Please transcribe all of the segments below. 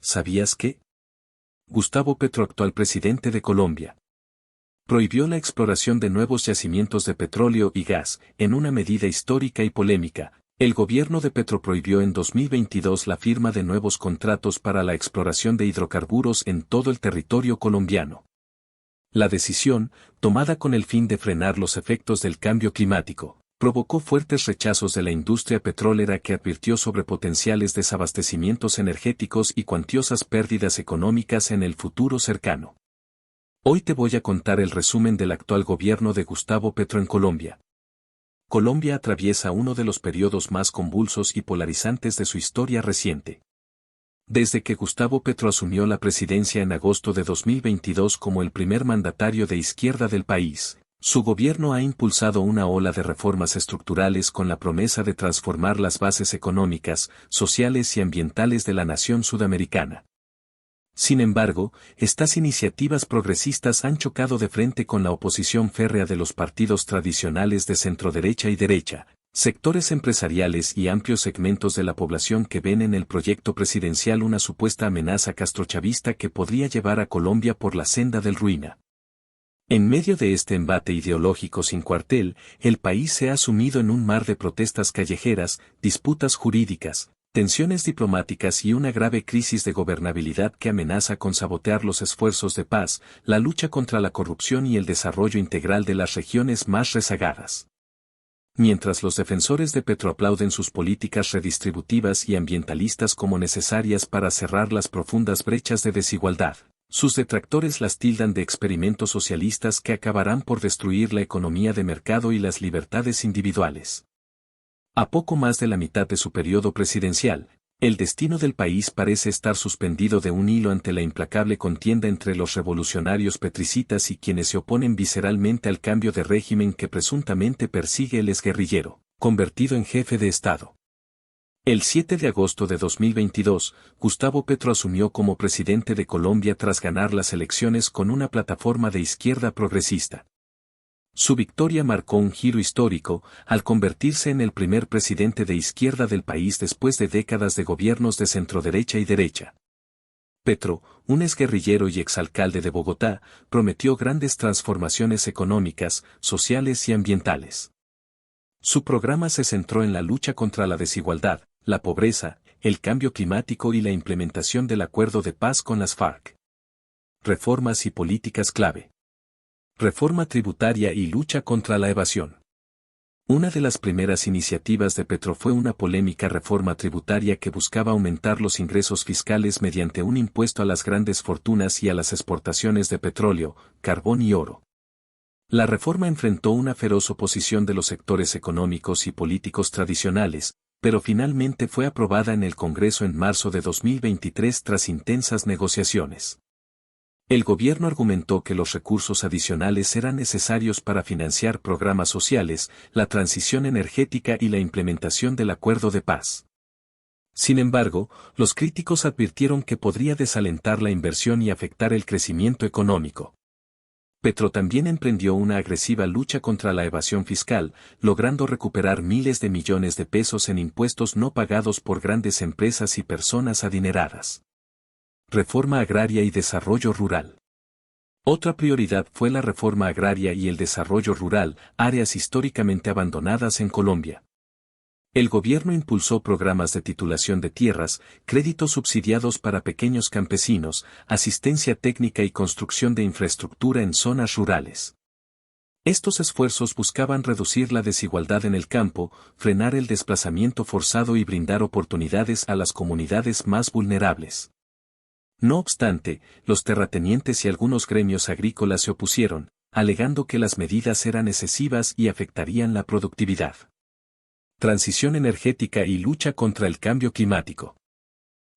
¿Sabías que? Gustavo Petro, actual presidente de Colombia, prohibió la exploración de nuevos yacimientos de petróleo y gas, en una medida histórica y polémica. El gobierno de Petro prohibió en 2022 la firma de nuevos contratos para la exploración de hidrocarburos en todo el territorio colombiano. La decisión, tomada con el fin de frenar los efectos del cambio climático, provocó fuertes rechazos de la industria petrolera, que advirtió sobre potenciales desabastecimientos energéticos y cuantiosas pérdidas económicas en el futuro cercano. Hoy te voy a contar el resumen del actual gobierno de Gustavo Petro en Colombia. Colombia atraviesa uno de los periodos más convulsos y polarizantes de su historia reciente. Desde que Gustavo Petro asumió la presidencia en agosto de 2022 como el primer mandatario de izquierda del país, su gobierno ha impulsado una ola de reformas estructurales con la promesa de transformar las bases económicas, sociales y ambientales de la nación sudamericana. Sin embargo, estas iniciativas progresistas han chocado de frente con la oposición férrea de los partidos tradicionales de centroderecha y derecha, sectores empresariales y amplios segmentos de la población que ven en el proyecto presidencial una supuesta amenaza castrochavista que podría llevar a Colombia por la senda del ruina. En medio de este embate ideológico sin cuartel, el país se ha sumido en un mar de protestas callejeras, disputas jurídicas, tensiones diplomáticas y una grave crisis de gobernabilidad que amenaza con sabotear los esfuerzos de paz, la lucha contra la corrupción y el desarrollo integral de las regiones más rezagadas. Mientras los defensores de Petro aplauden sus políticas redistributivas y ambientalistas como necesarias para cerrar las profundas brechas de desigualdad, sus detractores las tildan de experimentos socialistas que acabarán por destruir la economía de mercado y las libertades individuales. A poco más de la mitad de su periodo presidencial, el destino del país parece estar suspendido de un hilo ante la implacable contienda entre los revolucionarios petricitas y quienes se oponen visceralmente al cambio de régimen que presuntamente persigue el exguerrillero, convertido en jefe de Estado. El 7 de agosto de 2022, Gustavo Petro asumió como presidente de Colombia tras ganar las elecciones con una plataforma de izquierda progresista. Su victoria marcó un giro histórico, al convertirse en el primer presidente de izquierda del país después de décadas de gobiernos de centroderecha y derecha. Petro, un exguerrillero y exalcalde de Bogotá, prometió grandes transformaciones económicas, sociales y ambientales. Su programa se centró en la lucha contra la desigualdad, la pobreza, el cambio climático y la implementación del acuerdo de paz con las FARC. Reformas y políticas clave. Reforma tributaria y lucha contra la evasión. Una de las primeras iniciativas de Petro fue una polémica reforma tributaria que buscaba aumentar los ingresos fiscales mediante un impuesto a las grandes fortunas y a las exportaciones de petróleo, carbón y oro. La reforma enfrentó una feroz oposición de los sectores económicos y políticos tradicionales, pero finalmente fue aprobada en el Congreso en marzo de 2023 tras intensas negociaciones. El gobierno argumentó que los recursos adicionales eran necesarios para financiar programas sociales, la transición energética y la implementación del acuerdo de paz. Sin embargo, los críticos advirtieron que podría desalentar la inversión y afectar el crecimiento económico. Petro también emprendió una agresiva lucha contra la evasión fiscal, logrando recuperar miles de millones de pesos en impuestos no pagados por grandes empresas y personas adineradas. Reforma agraria y desarrollo rural. Otra prioridad fue la reforma agraria y el desarrollo rural, áreas históricamente abandonadas en Colombia. El gobierno impulsó programas de titulación de tierras, créditos subsidiados para pequeños campesinos, asistencia técnica y construcción de infraestructura en zonas rurales. Estos esfuerzos buscaban reducir la desigualdad en el campo, frenar el desplazamiento forzado y brindar oportunidades a las comunidades más vulnerables. No obstante, los terratenientes y algunos gremios agrícolas se opusieron, alegando que las medidas eran excesivas y afectarían la productividad. Transición energética y lucha contra el cambio climático.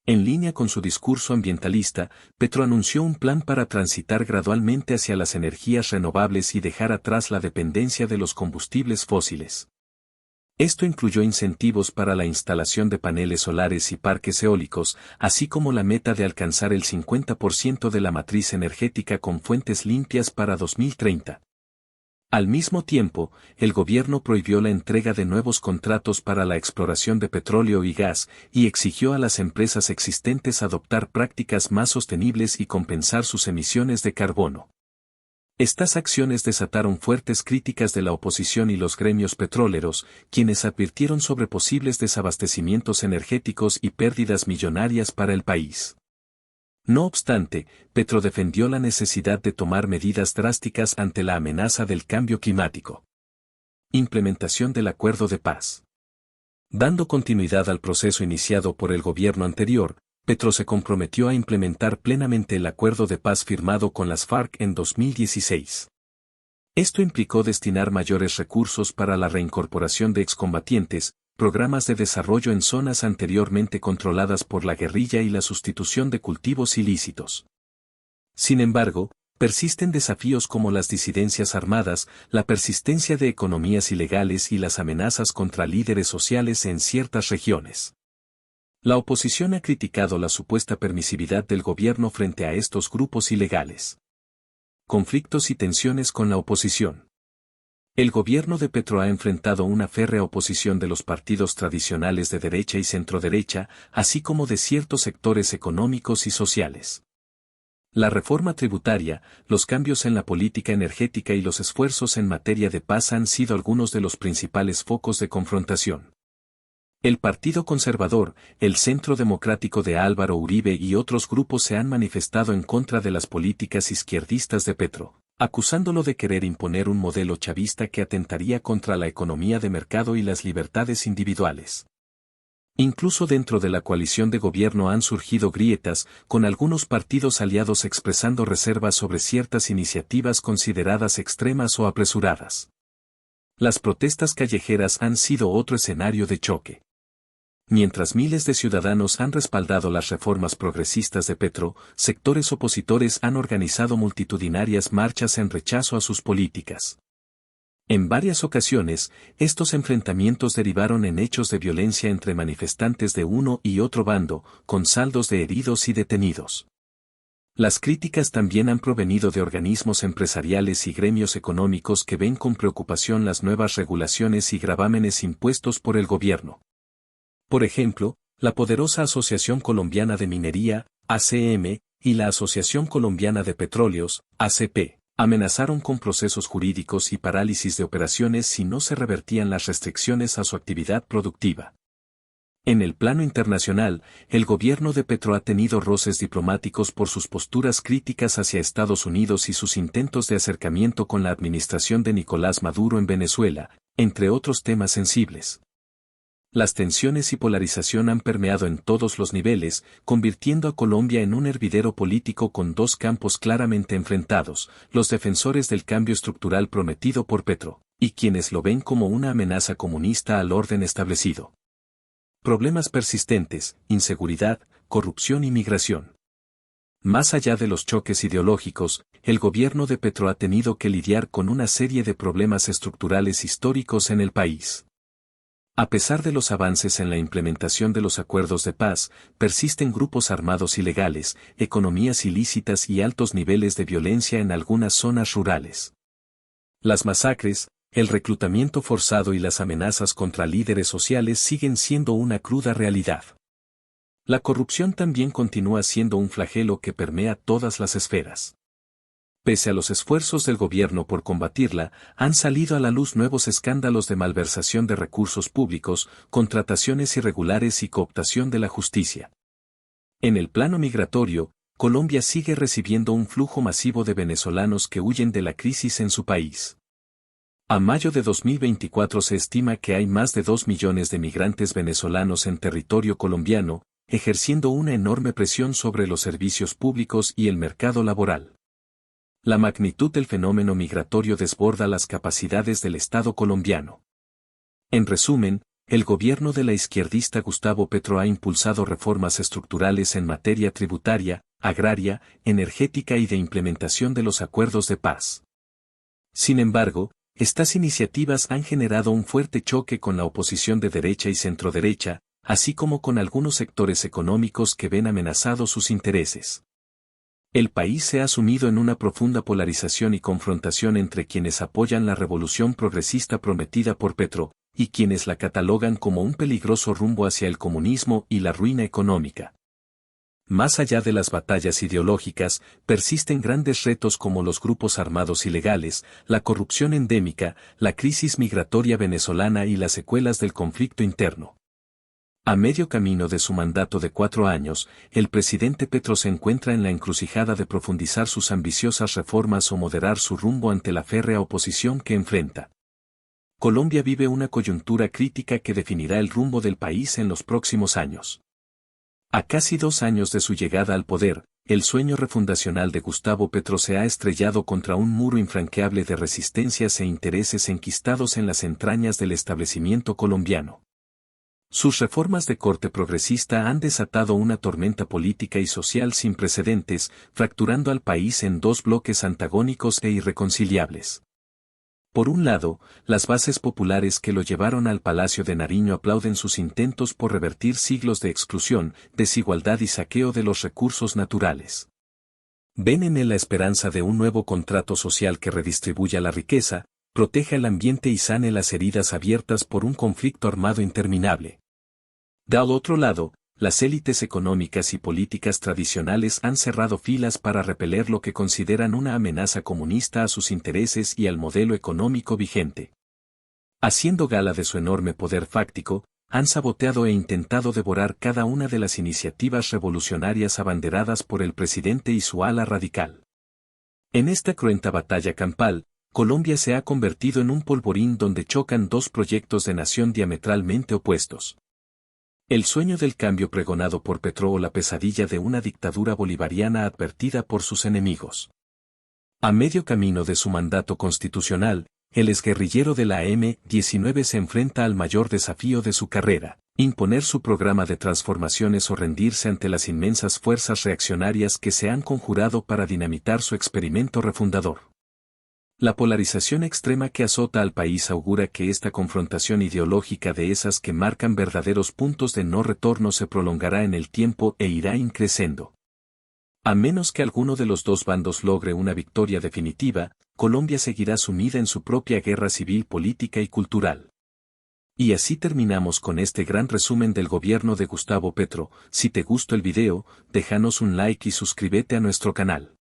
En línea con su discurso ambientalista, Petro anunció un plan para transitar gradualmente hacia las energías renovables y dejar atrás la dependencia de los combustibles fósiles. Esto incluyó incentivos para la instalación de paneles solares y parques eólicos, así como la meta de alcanzar el 50% de la matriz energética con fuentes limpias para 2030. Al mismo tiempo, el gobierno prohibió la entrega de nuevos contratos para la exploración de petróleo y gas y exigió a las empresas existentes adoptar prácticas más sostenibles y compensar sus emisiones de carbono. Estas acciones desataron fuertes críticas de la oposición y los gremios petroleros, quienes advirtieron sobre posibles desabastecimientos energéticos y pérdidas millonarias para el país. No obstante, Petro defendió la necesidad de tomar medidas drásticas ante la amenaza del cambio climático. Implementación del Acuerdo de Paz. Dando continuidad al proceso iniciado por el gobierno anterior, Petro se comprometió a implementar plenamente el acuerdo de paz firmado con las FARC en 2016. Esto implicó destinar mayores recursos para la reincorporación de excombatientes, programas de desarrollo en zonas anteriormente controladas por la guerrilla y la sustitución de cultivos ilícitos. Sin embargo, persisten desafíos como las disidencias armadas, la persistencia de economías ilegales y las amenazas contra líderes sociales en ciertas regiones. La oposición ha criticado la supuesta permisividad del gobierno frente a estos grupos ilegales. Conflictos y tensiones con la oposición. El gobierno de Petro ha enfrentado una férrea oposición de los partidos tradicionales de derecha y centroderecha, así como de ciertos sectores económicos y sociales. La reforma tributaria, los cambios en la política energética y los esfuerzos en materia de paz han sido algunos de los principales focos de confrontación. El Partido Conservador, el Centro Democrático de Álvaro Uribe y otros grupos se han manifestado en contra de las políticas izquierdistas de Petro, acusándolo de querer imponer un modelo chavista que atentaría contra la economía de mercado y las libertades individuales. Incluso dentro de la coalición de gobierno han surgido grietas, con algunos partidos aliados expresando reservas sobre ciertas iniciativas consideradas extremas o apresuradas. Las protestas callejeras han sido otro escenario de choque. Mientras miles de ciudadanos han respaldado las reformas progresistas de Petro, sectores opositores han organizado multitudinarias marchas en rechazo a sus políticas. En varias ocasiones, estos enfrentamientos derivaron en hechos de violencia entre manifestantes de uno y otro bando, con saldos de heridos y detenidos. Las críticas también han provenido de organismos empresariales y gremios económicos que ven con preocupación las nuevas regulaciones y gravámenes impuestos por el gobierno. Por ejemplo, la poderosa Asociación Colombiana de Minería, ACM, y la Asociación Colombiana de Petróleos, ACP, amenazaron con procesos jurídicos y parálisis de operaciones si no se revertían las restricciones a su actividad productiva. En el plano internacional, el gobierno de Petro ha tenido roces diplomáticos por sus posturas críticas hacia Estados Unidos y sus intentos de acercamiento con la administración de Nicolás Maduro en Venezuela, entre otros temas sensibles. Las tensiones y polarización han permeado en todos los niveles, convirtiendo a Colombia en un hervidero político con dos campos claramente enfrentados, los defensores del cambio estructural prometido por Petro, y quienes lo ven como una amenaza comunista al orden establecido. Problemas persistentes, inseguridad, corrupción y migración. Más allá de los choques ideológicos, el gobierno de Petro ha tenido que lidiar con una serie de problemas estructurales históricos en el país. A pesar de los avances en la implementación de los acuerdos de paz, persisten grupos armados ilegales, economías ilícitas y altos niveles de violencia en algunas zonas rurales. Las masacres, el reclutamiento forzado y las amenazas contra líderes sociales siguen siendo una cruda realidad. La corrupción también continúa siendo un flagelo que permea todas las esferas. Pese a los esfuerzos del gobierno por combatirla, han salido a la luz nuevos escándalos de malversación de recursos públicos, contrataciones irregulares y cooptación de la justicia. En el plano migratorio, Colombia sigue recibiendo un flujo masivo de venezolanos que huyen de la crisis en su país. A mayo de 2024 se estima que hay más de 2 millones de migrantes venezolanos en territorio colombiano, ejerciendo una enorme presión sobre los servicios públicos y el mercado laboral. La magnitud del fenómeno migratorio desborda las capacidades del Estado colombiano. En resumen, el gobierno de la izquierdista Gustavo Petro ha impulsado reformas estructurales en materia tributaria, agraria, energética y de implementación de los acuerdos de paz. Sin embargo, estas iniciativas han generado un fuerte choque con la oposición de derecha y centroderecha, así como con algunos sectores económicos que ven amenazados sus intereses. El país se ha sumido en una profunda polarización y confrontación entre quienes apoyan la revolución progresista prometida por Petro, y quienes la catalogan como un peligroso rumbo hacia el comunismo y la ruina económica. Más allá de las batallas ideológicas, persisten grandes retos como los grupos armados ilegales, la corrupción endémica, la crisis migratoria venezolana y las secuelas del conflicto interno. A medio camino de su mandato de 4 años, el presidente Petro se encuentra en la encrucijada de profundizar sus ambiciosas reformas o moderar su rumbo ante la férrea oposición que enfrenta. Colombia vive una coyuntura crítica que definirá el rumbo del país en los próximos años. A casi 2 años de su llegada al poder, el sueño refundacional de Gustavo Petro se ha estrellado contra un muro infranqueable de resistencias e intereses enquistados en las entrañas del establecimiento colombiano. Sus reformas de corte progresista han desatado una tormenta política y social sin precedentes, fracturando al país en 2 bloques antagónicos e irreconciliables. Por un lado, las bases populares que lo llevaron al Palacio de Nariño aplauden sus intentos por revertir siglos de exclusión, desigualdad y saqueo de los recursos naturales. Ven en él la esperanza de un nuevo contrato social que redistribuya la riqueza, proteja el ambiente y sane las heridas abiertas por un conflicto armado interminable. Del otro lado, las élites económicas y políticas tradicionales han cerrado filas para repeler lo que consideran una amenaza comunista a sus intereses y al modelo económico vigente. Haciendo gala de su enorme poder fáctico, han saboteado e intentado devorar cada una de las iniciativas revolucionarias abanderadas por el presidente y su ala radical. En esta cruenta batalla campal, Colombia se ha convertido en un polvorín donde chocan 2 proyectos de nación diametralmente opuestos. El sueño del cambio pregonado por Petro o la pesadilla de una dictadura bolivariana advertida por sus enemigos. A medio camino de su mandato constitucional, el exguerrillero de la M-19 se enfrenta al mayor desafío de su carrera, imponer su programa de transformaciones o rendirse ante las inmensas fuerzas reaccionarias que se han conjurado para dinamitar su experimento refundador. La polarización extrema que azota al país augura que esta confrontación ideológica de esas que marcan verdaderos puntos de no retorno se prolongará en el tiempo e irá increciendo. A menos que alguno de los 2 bandos logre una victoria definitiva, Colombia seguirá sumida en su propia guerra civil política y cultural. Y así terminamos con este gran resumen del gobierno de Gustavo Petro. Si te gustó el video, déjanos un like y suscríbete a nuestro canal.